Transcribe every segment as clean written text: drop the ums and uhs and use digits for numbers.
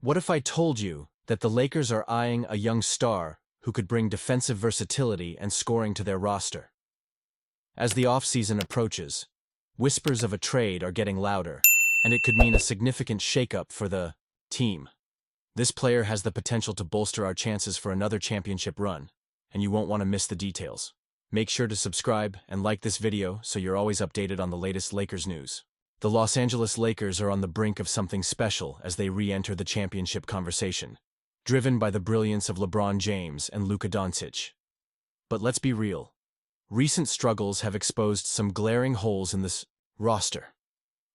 What if I told you that the Lakers are eyeing a young star who could bring defensive versatility and scoring to their roster? As the offseason approaches, whispers of a trade are getting louder, and it could mean a significant shakeup for the team. This player has the potential to bolster our chances for another championship run, and you won't want to miss the details. Make sure to subscribe and like this video so you're always updated on the latest Lakers news. The Los Angeles Lakers are on the brink of something special as they re-enter the championship conversation, driven by the brilliance of LeBron James and Luka Doncic. But let's be real. Recent struggles have exposed some glaring holes in this roster.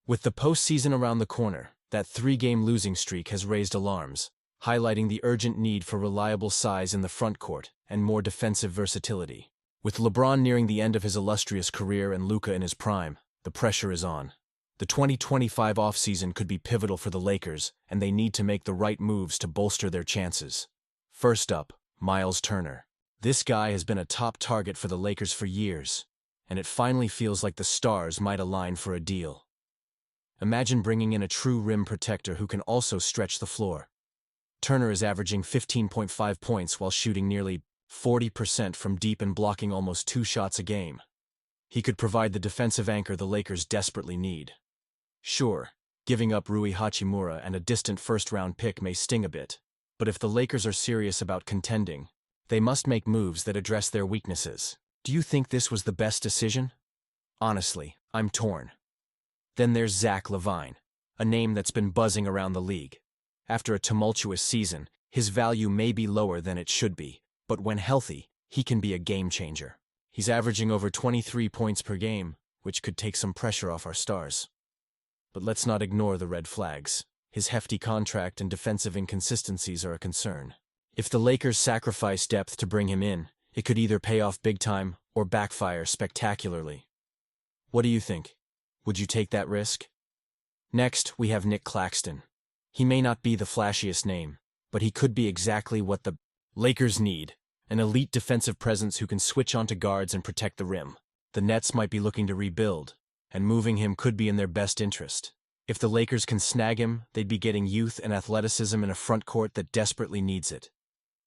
With the postseason around the corner, that 3-game losing streak has raised alarms, highlighting the urgent need for reliable size in the front court and more defensive versatility. With LeBron nearing the end of his illustrious career and Luka in his prime, the pressure is on. The 2025 offseason could be pivotal for the Lakers, and they need to make the right moves to bolster their chances. First up, Miles Turner. This guy has been a top target for the Lakers for years, and it finally feels like the stars might align for a deal. Imagine bringing in a true rim protector who can also stretch the floor. Turner is averaging 15.5 points while shooting nearly 40% from deep and blocking almost 2 shots a game. He could provide the defensive anchor the Lakers desperately need. Sure, giving up Rui Hachimura and a distant first-round pick may sting a bit, but if the Lakers are serious about contending, they must make moves that address their weaknesses. Do you think this was the best decision? Honestly, I'm torn. Then there's Zach LaVine, a name that's been buzzing around the league. After a tumultuous season, his value may be lower than it should be, but when healthy, he can be a game-changer. He's averaging over 23 points per game, which could take some pressure off our stars. But let's not ignore the red flags. His hefty contract and defensive inconsistencies are a concern. If the Lakers sacrifice depth to bring him in, it could either pay off big time or backfire spectacularly. What do you think? Would you take that risk? Next, we have Nick Claxton. He may not be the flashiest name, but he could be exactly what the Lakers need. An elite defensive presence who can switch onto guards and protect the rim. The Nets might be looking to rebuild, and moving him could be in their best interest. If the Lakers can snag him, they'd be getting youth and athleticism in a front court that desperately needs it.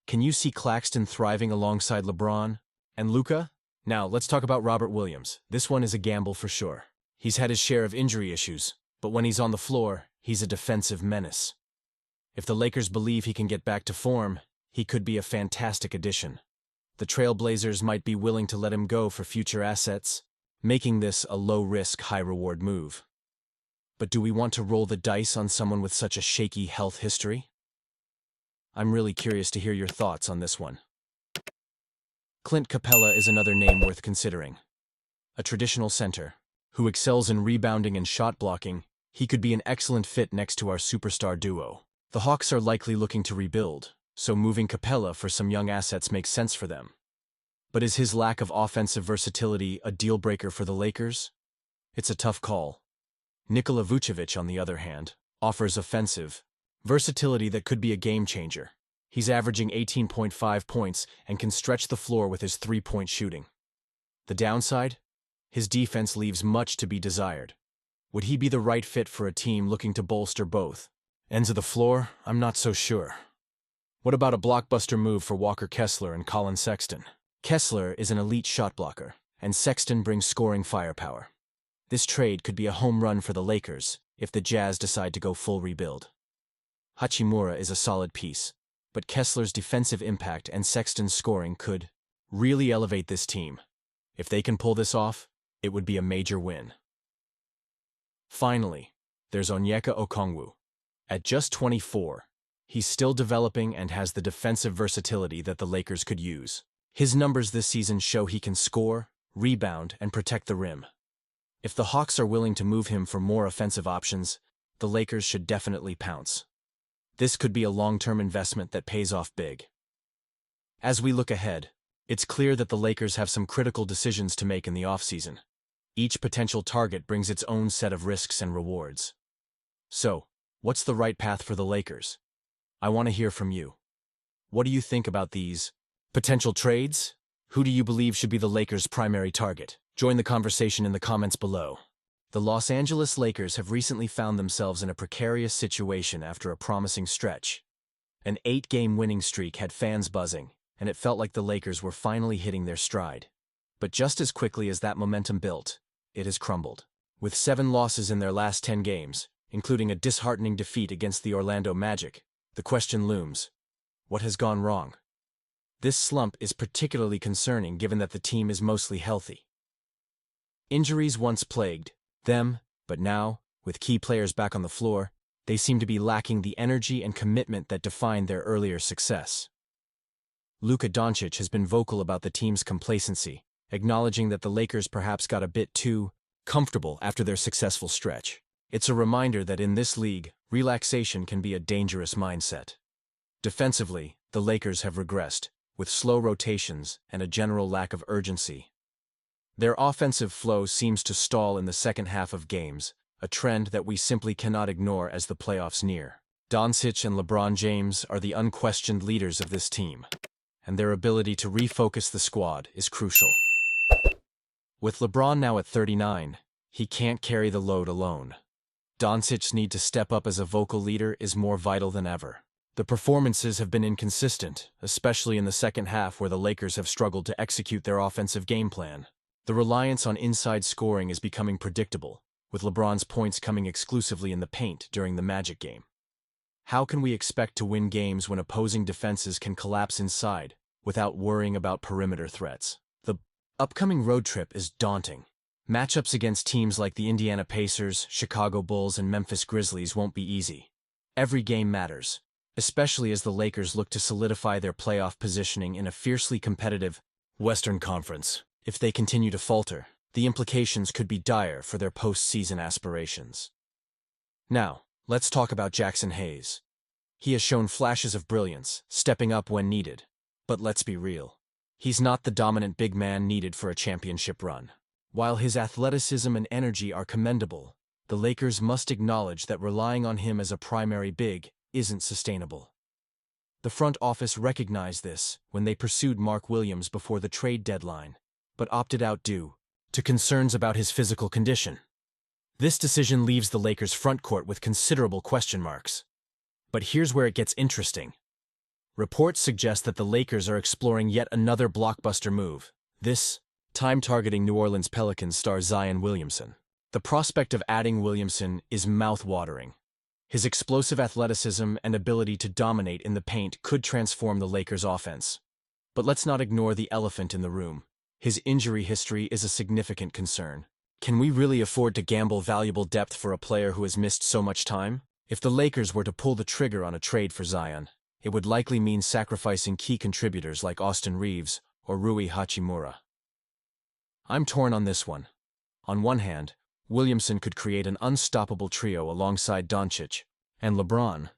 Can you see Claxton thriving alongside LeBron and Luka? Now, let's talk about Robert Williams. This one is a gamble for sure. He's had his share of injury issues, but when he's on the floor, he's a defensive menace. If the Lakers believe he can get back to form, he could be a fantastic addition. The Trailblazers might be willing to let him go for future assets, making this a low-risk, high-reward move. But do we want to roll the dice on someone with such a shaky health history? I'm really curious to hear your thoughts on this one. Clint Capella is another name worth considering. A traditional center, who excels in rebounding and shot blocking, he could be an excellent fit next to our superstar duo. The Hawks are likely looking to rebuild, so moving Capella for some young assets makes sense for them. But is his lack of offensive versatility a deal-breaker for the Lakers? It's a tough call. Nikola Vucevic, on the other hand, offers offensive versatility that could be a game-changer. He's averaging 18.5 points and can stretch the floor with his 3-point shooting. The downside? His defense leaves much to be desired. Would he be the right fit for a team looking to bolster both ends of the floor? I'm not so sure. What about a blockbuster move for Walker Kessler and Colin Sexton? Kessler is an elite shot blocker, and Sexton brings scoring firepower. This trade could be a home run for the Lakers if the Jazz decide to go full rebuild. Hachimura is a solid piece, but Kessler's defensive impact and Sexton's scoring could really elevate this team. If they can pull this off, it would be a major win. Finally, there's Onyeka Okongwu. At just 24, he's still developing and has the defensive versatility that the Lakers could use. His numbers this season show he can score, rebound, and protect the rim. If the Hawks are willing to move him for more offensive options, the Lakers should definitely pounce. This could be a long-term investment that pays off big. As we look ahead, it's clear that the Lakers have some critical decisions to make in the offseason. Each potential target brings its own set of risks and rewards. So, what's the right path for the Lakers? I want to hear from you. What do you think about these potential trades? Who do you believe should be the Lakers' primary target? Join the conversation in the comments below. The Los Angeles Lakers have recently found themselves in a precarious situation after a promising stretch. An 8-game winning streak had fans buzzing, and it felt like the Lakers were finally hitting their stride. But just as quickly as that momentum built, it has crumbled. With 7 losses in their last 10 games, including a disheartening defeat against the Orlando Magic, the question looms: what has gone wrong? This slump is particularly concerning given that the team is mostly healthy. Injuries once plagued them, but now, with key players back on the floor, they seem to be lacking the energy and commitment that defined their earlier success. Luka Doncic has been vocal about the team's complacency, acknowledging that the Lakers perhaps got a bit too comfortable after their successful stretch. It's a reminder that in this league, relaxation can be a dangerous mindset. Defensively, the Lakers have regressed, with slow rotations and a general lack of urgency. Their offensive flow seems to stall in the second half of games, a trend that we simply cannot ignore as the playoffs near. Doncic and LeBron James are the unquestioned leaders of this team, and their ability to refocus the squad is crucial. With LeBron now at 39, he can't carry the load alone. Doncic's need to step up as a vocal leader is more vital than ever. The performances have been inconsistent, especially in the second half where the Lakers have struggled to execute their offensive game plan. The reliance on inside scoring is becoming predictable, with LeBron's points coming exclusively in the paint during the Magic game. How can we expect to win games when opposing defenses can collapse inside without worrying about perimeter threats? The upcoming road trip is daunting. Matchups against teams like the Indiana Pacers, Chicago Bulls, and Memphis Grizzlies won't be easy. Every game matters, especially as the Lakers look to solidify their playoff positioning in a fiercely competitive Western Conference. If they continue to falter, the implications could be dire for their postseason aspirations. Now, let's talk about Jackson Hayes. He has shown flashes of brilliance, stepping up when needed. But let's be real. He's not the dominant big man needed for a championship run. While his athleticism and energy are commendable, the Lakers must acknowledge that relying on him as a primary big isn't sustainable. The front office recognized this when they pursued Mark Williams before the trade deadline, but opted out due to concerns about his physical condition. This decision leaves the Lakers' front court with considerable question marks. But here's where it gets interesting. Reports suggest that the Lakers are exploring yet another blockbuster move, this time targeting New Orleans Pelicans star Zion Williamson. The prospect of adding Williamson is mouth-watering. His explosive athleticism and ability to dominate in the paint could transform the Lakers' offense. But let's not ignore the elephant in the room. His injury history is a significant concern. Can we really afford to gamble valuable depth for a player who has missed so much time? If the Lakers were to pull the trigger on a trade for Zion, it would likely mean sacrificing key contributors like Austin Reeves or Rui Hachimura. I'm torn on this one. On one hand, Williamson could create an unstoppable trio alongside Doncic and LeBron.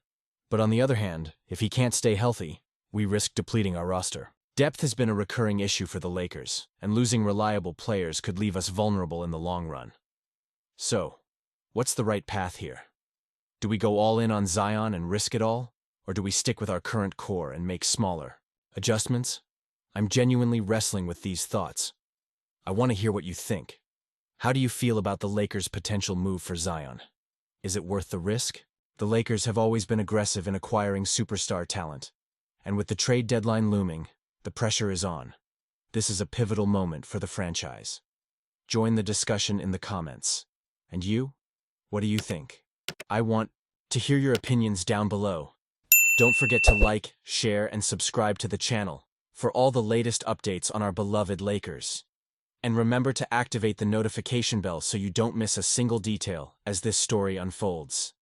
But on the other hand, if he can't stay healthy, we risk depleting our roster. Depth has been a recurring issue for the Lakers, and losing reliable players could leave us vulnerable in the long run. So, what's the right path here? Do we go all in on Zion and risk it all, or do we stick with our current core and make smaller adjustments? I'm genuinely wrestling with these thoughts. I want to hear what you think. How do you feel about the Lakers' potential move for Zion? Is it worth the risk? The Lakers have always been aggressive in acquiring superstar talent, and with the trade deadline looming, the pressure is on. This is a pivotal moment for the franchise. Join the discussion in the comments. And you? What do you think? I want to hear your opinions down below. Don't forget to like, share, and subscribe to the channel for all the latest updates on our beloved Lakers. And remember to activate the notification bell so you don't miss a single detail as this story unfolds.